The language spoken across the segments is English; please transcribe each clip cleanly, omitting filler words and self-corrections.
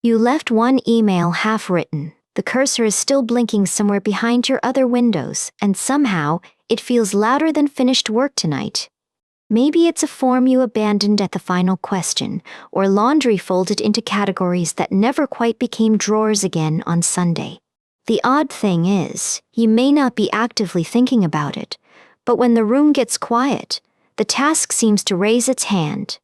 You left one email half-written. The cursor is still blinking somewhere behind your other windows, and somehow, it feels louder than finished work tonight. Maybe it's a form you abandoned at the final question, or laundry folded into categories that never quite became drawers again on Sunday. The odd thing is, you may not be actively thinking about it, but when the room gets quiet, the task seems to raise its hand.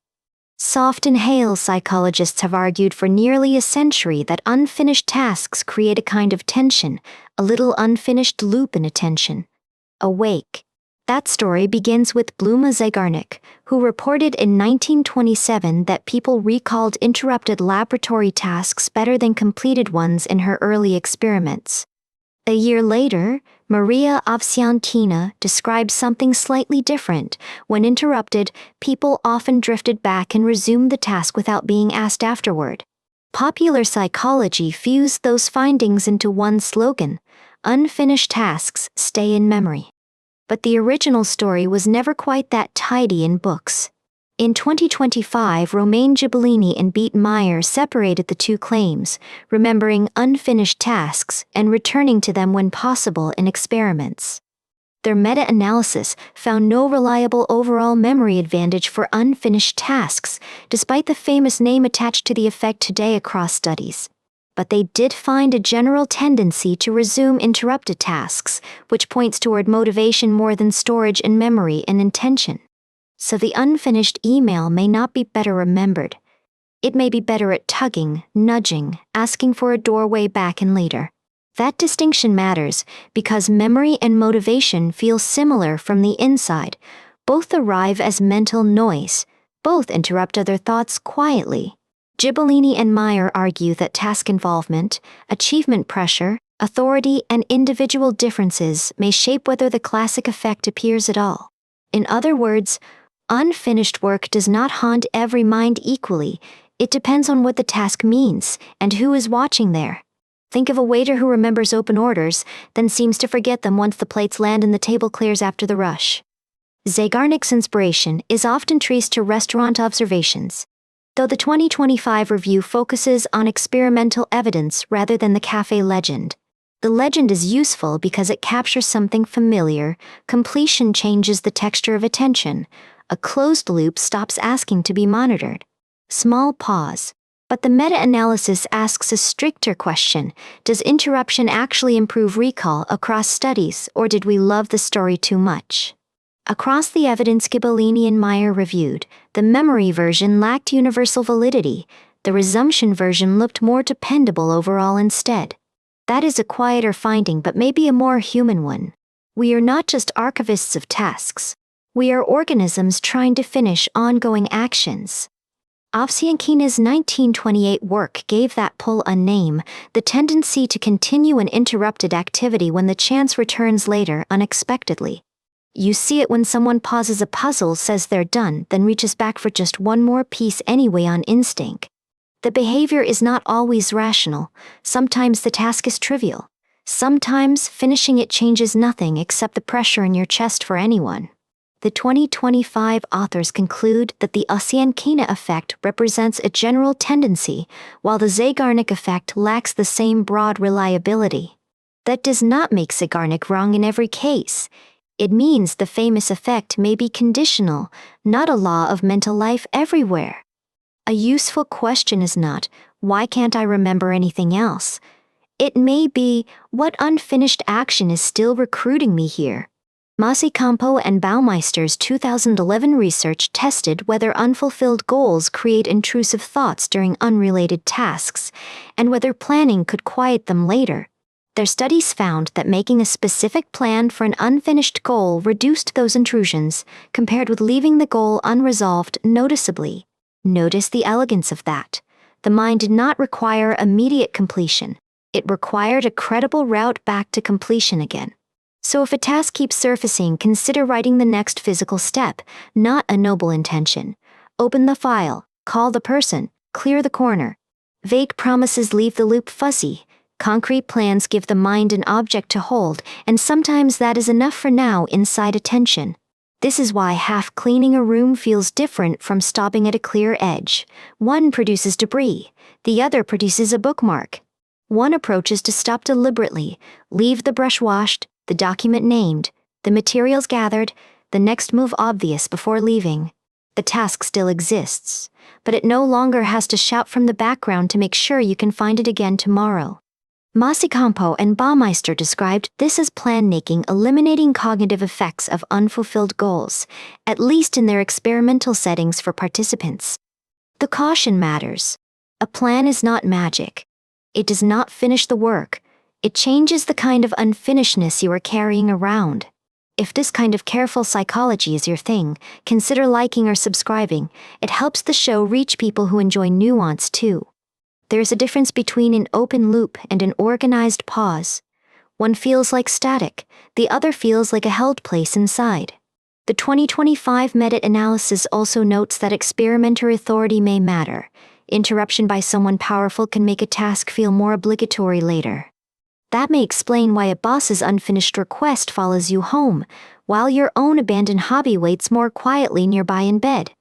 Soft and Hale psychologists have argued for nearly a century that unfinished tasks create a kind of tension, a little unfinished loop in attention. Awake. That story begins with Bluma Zeigarnik, who reported in 1927 that people recalled interrupted laboratory tasks better than completed ones in her early experiments. A year later, Maria Avsiankina described something slightly different. When interrupted, people often drifted back and resumed the task without being asked afterward. Popular psychology fused those findings into one slogan: unfinished tasks stay in memory. But the original story was never quite that tidy in books. In 2025, Romain Ghibellini and Beat Meyer separated the two claims, remembering unfinished tasks and returning to them when possible in experiments. Their meta-analysis found no reliable overall memory advantage for unfinished tasks, despite the famous name attached to the effect today across studies. But they did find a general tendency to resume interrupted tasks, which points toward motivation more than storage in memory and intention. So the unfinished email may not be better remembered. It may be better at tugging, nudging, asking for a doorway back and later. That distinction matters because memory and motivation feel similar from the inside. Both arrive as mental noise. Both interrupt other thoughts quietly. Ghibellini and Meyer argue that task involvement, achievement pressure, authority, and individual differences may shape whether the classic effect appears at all. In other words, unfinished work does not haunt every mind equally. It depends on what the task means and who is watching there. Think of a waiter who remembers open orders, then seems to forget them once the plates land and the table clears after the rush. Zeigarnik's inspiration is often traced to restaurant observations, though the 2025 review focuses on experimental evidence rather than the cafe legend. The legend is useful because it captures something familiar. Completion changes the texture of attention. A closed loop stops asking to be monitored. Small pause. But the meta-analysis asks a stricter question. Does interruption actually improve recall across studies, or did we love the story too much? Across the evidence Ghibellini and Meyer reviewed, the memory version lacked universal validity. The resumption version looked more dependable overall instead. That is a quieter finding but maybe a more human one. We are not just archivists of tasks. We are organisms trying to finish ongoing actions. Avsiankina's 1928 work gave that pull a name, the tendency to continue an interrupted activity when the chance returns later unexpectedly. You see it when someone pauses a puzzle, says they're done, then reaches back for just one more piece anyway on instinct. The behavior is not always rational. Sometimes the task is trivial. Sometimes finishing it changes nothing except the pressure in your chest for anyone. The 2025 authors conclude that the Avsiankina effect represents a general tendency, while the Zeigarnik effect lacks the same broad reliability. That does not make Zeigarnik wrong in every case. It means the famous effect may be conditional, not a law of mental life everywhere. A useful question is not, why can't I remember anything else? It may be, what unfinished action is still recruiting me here? Masicampo and Baumeister's 2011 research tested whether unfulfilled goals create intrusive thoughts during unrelated tasks, and whether planning could quiet them later. Their studies found that making a specific plan for an unfinished goal reduced those intrusions, compared with leaving the goal unresolved noticeably. Notice the elegance of that. The mind did not require immediate completion. It required a credible route back to completion again. So if a task keeps surfacing, consider writing the next physical step, not a noble intention. Open the file, call the person, clear the corner. Vague promises leave the loop fuzzy. Concrete plans give the mind an object to hold, and sometimes that is enough for now inside attention. This is why half cleaning a room feels different from stopping at a clear edge. One produces debris, the other produces a bookmark. One approach is to stop deliberately, leave the brush washed, the document named, the materials gathered, the next move obvious before leaving. The task still exists, but it no longer has to shout from the background to make sure you can find it again tomorrow. Masikampo and Baumeister described this as plan-making, eliminating cognitive effects of unfulfilled goals, at least in their experimental settings for participants. The caution matters. A plan is not magic. It does not finish the work. It changes the kind of unfinishedness you are carrying around. If this kind of careful psychology is your thing, consider liking or subscribing. It helps the show reach people who enjoy nuance too. There's a difference between an open loop and an organized pause. One feels like static, the other feels like a held place inside. The 2025 meta-analysis also notes that experimenter authority may matter. Interruption by someone powerful can make a task feel more obligatory later. That may explain why a boss's unfinished request follows you home, while your own abandoned hobby waits more quietly nearby in bed.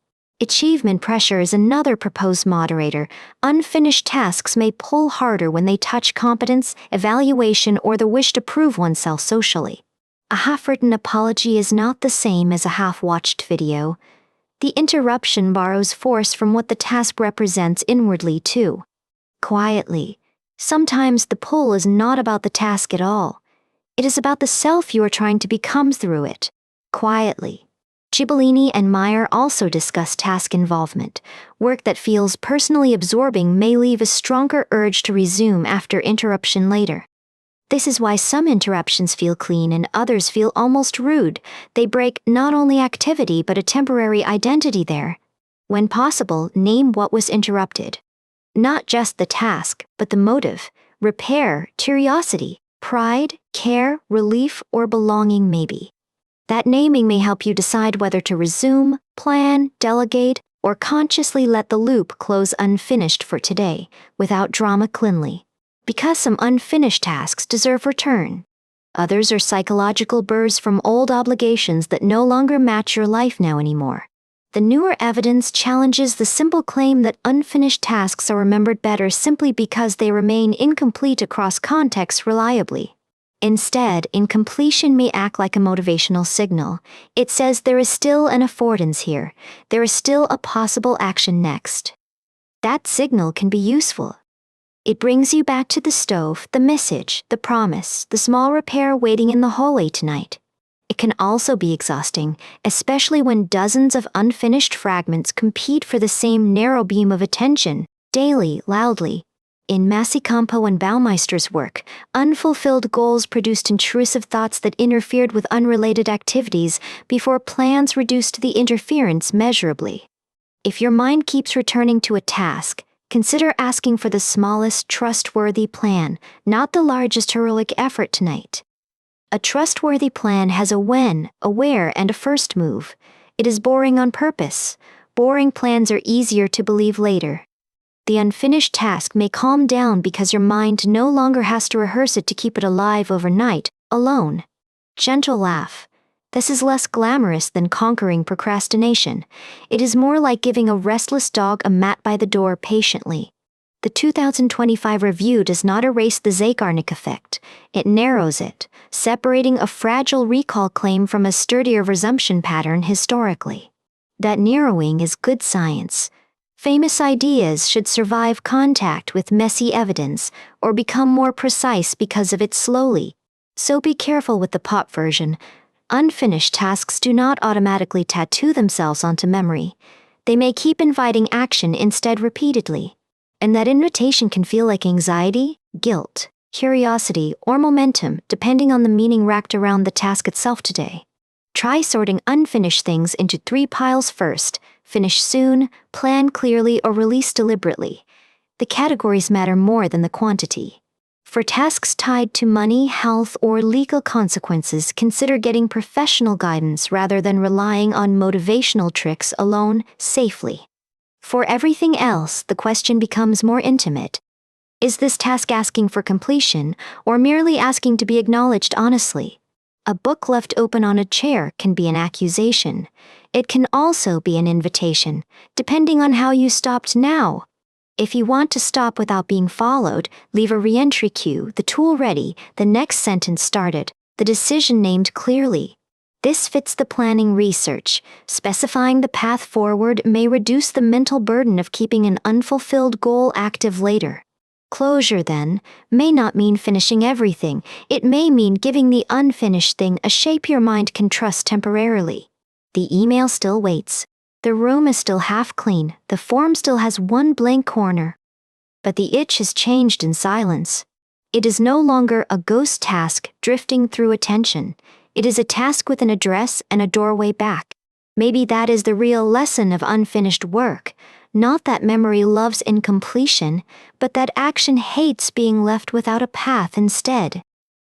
Achievement pressure is another proposed moderator. Unfinished tasks may pull harder when they touch competence, evaluation, or the wish to prove oneself socially. A half-written apology is not the same as a half-watched video. The interruption borrows force from what the task represents inwardly, too. Quietly. Sometimes the pull is not about the task at all. It is about the self you are trying to become through it. Quietly. Cipollini and Meyer also discuss task involvement. Work that feels personally absorbing may leave a stronger urge to resume after interruption later. This is why some interruptions feel clean and others feel almost rude. They break not only activity but a temporary identity there. When possible, name what was interrupted. Not just the task, but the motive, repair, curiosity, pride, care, relief, or belonging maybe. That naming may help you decide whether to resume, plan, delegate, or consciously let the loop close unfinished for today, without drama cleanly. Because some unfinished tasks deserve return. Others are psychological burrs from old obligations that no longer match your life now anymore. The newer evidence challenges the simple claim that unfinished tasks are remembered better simply because they remain incomplete across contexts reliably. Instead, incompletion may act like a motivational signal. It says there is still an affordance here. There is still a possible action next. That signal can be useful. It brings you back to the stove, the message, the promise, the small repair waiting in the hallway tonight. It can also be exhausting, especially when dozens of unfinished fragments compete for the same narrow beam of attention, daily, loudly. In Masikampo and Baumeister's work, unfulfilled goals produced intrusive thoughts that interfered with unrelated activities before plans reduced the interference measurably. If your mind keeps returning to a task, consider asking for the smallest trustworthy plan, not the largest heroic effort tonight. A trustworthy plan has a when, a where, and a first move. It is boring on purpose. Boring plans are easier to believe later. The unfinished task may calm down because your mind no longer has to rehearse it to keep it alive overnight, alone. Gentle laugh. This is less glamorous than conquering procrastination. It is more like giving a restless dog a mat by the door patiently. The 2025 review does not erase the Zeigarnik effect. It narrows it, separating a fragile recall claim from a sturdier resumption pattern historically. That narrowing is good science. Famous ideas should survive contact with messy evidence or become more precise because of it slowly. So be careful with the pop version. Unfinished tasks do not automatically tattoo themselves onto memory. They may keep inviting action instead repeatedly. And that invitation can feel like anxiety, guilt, curiosity, or momentum depending on the meaning wrapped around the task itself today. Try sorting unfinished things into 3 piles first. Finish soon, plan clearly, or release deliberately. The categories matter more than the quantity. For tasks tied to money, health, or legal consequences, consider getting professional guidance rather than relying on motivational tricks alone, safely. For everything else, the question becomes more intimate. Is this task asking for completion, or merely asking to be acknowledged honestly? A book left open on a chair can be an accusation. It can also be an invitation, depending on how you stopped now. If you want to stop without being followed, leave a re-entry cue, the tool ready, the next sentence started, the decision named clearly. This fits the planning research. Specifying the path forward may reduce the mental burden of keeping an unfulfilled goal active later. Closure, then, may not mean finishing everything. It may mean giving the unfinished thing a shape your mind can trust temporarily. The email still waits. The room is still half clean. The form still has one blank corner. But the itch has changed in silence. It is no longer a ghost task drifting through attention. It is a task with an address and a doorway back. Maybe that is the real lesson of unfinished work. Not that memory loves incompletion, but that action hates being left without a path instead.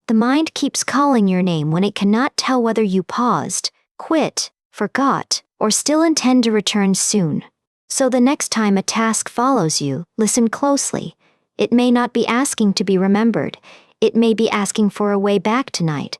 The mind keeps calling your name when it cannot tell whether you paused, quit, forgot, or still intend to return soon. So the next time a task follows you, listen closely. It may not be asking to be remembered. It may be asking for a way back tonight.